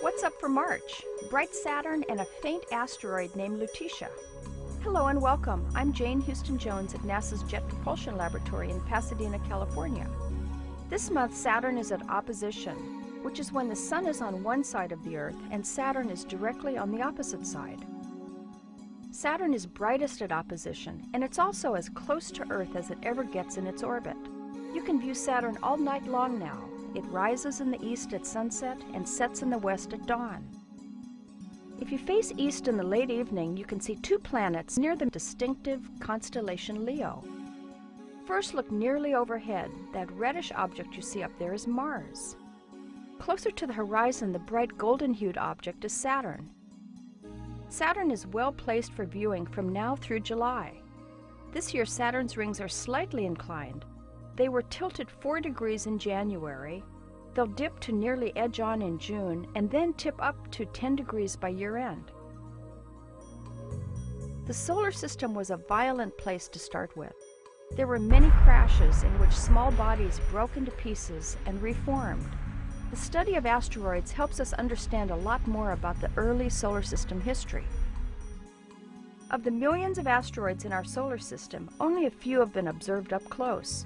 What's up for March? Bright Saturn and a faint asteroid named Lutetia. Hello and welcome. I'm Jane Houston Jones at NASA's Jet Propulsion Laboratory in Pasadena, California. This month Saturn is at opposition, which is when the Sun is on one side of the Earth and Saturn is directly on the opposite side. Saturn is brightest at opposition, and it's also as close to Earth as it ever gets in its orbit. You can view Saturn all night long now. It rises in the east at sunset and sets in the west at dawn. If you face east in the late evening, you can see two planets near the distinctive constellation Leo. First, look nearly overhead. That reddish object you see up there is Mars. Closer to the horizon, the bright golden-hued object is Saturn. Saturn is well placed for viewing from now through July. This year, Saturn's rings are slightly inclined. They were tilted 4 degrees in January. They'll dip to nearly edge-on in June, and then tip up to 10 degrees by year-end. The solar system was a violent place to start with. There were many crashes in which small bodies broke into pieces and reformed. The study of asteroids helps us understand a lot more about the early solar system history. Of the millions of asteroids in our solar system, only a few have been observed up close.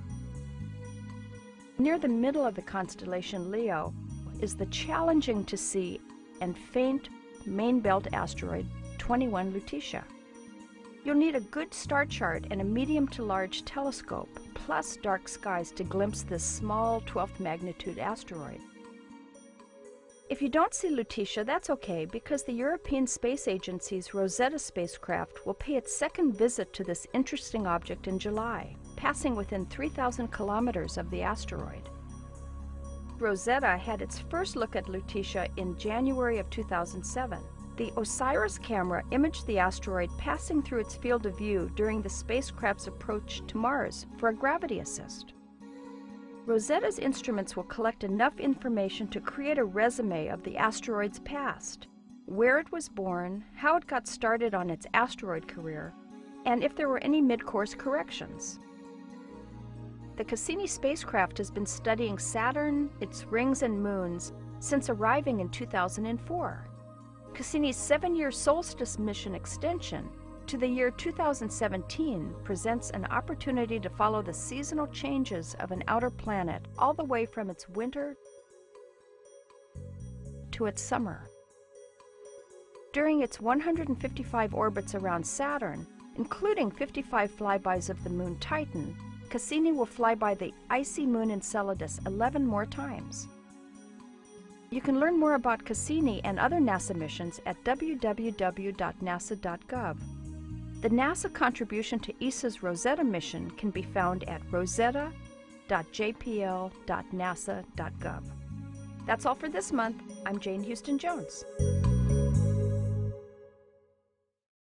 Near the middle of the constellation Leo is the challenging to see and faint main belt asteroid 21 Lutetia. You'll need a good star chart and a medium to large telescope, plus dark skies to glimpse this small 12th magnitude asteroid. If you don't see Lutetia, that's okay, because the European Space Agency's Rosetta spacecraft will pay its second visit to this interesting object in July, passing within 3,000 kilometers of the asteroid. Rosetta had its first look at Lutetia in January of 2007. The OSIRIS camera imaged the asteroid passing through its field of view during the spacecraft's approach to Mars for a gravity assist. Rosetta's instruments will collect enough information to create a resume of the asteroid's past, where it was born, how it got started on its asteroid career, and if there were any mid-course corrections. The Cassini spacecraft has been studying Saturn, its rings and moons, since arriving in 2004. Cassini's 7-year solstice mission extension to the year 2017 presents an opportunity to follow the seasonal changes of an outer planet all the way from its winter to its summer. During its 155 orbits around Saturn, including 55 flybys of the moon Titan, Cassini will fly by the icy moon Enceladus 11 more times. You can learn more about Cassini and other NASA missions at www.nasa.gov. The NASA contribution to ESA's Rosetta mission can be found at rosetta.jpl.nasa.gov. That's all for this month. I'm Jane Houston Jones.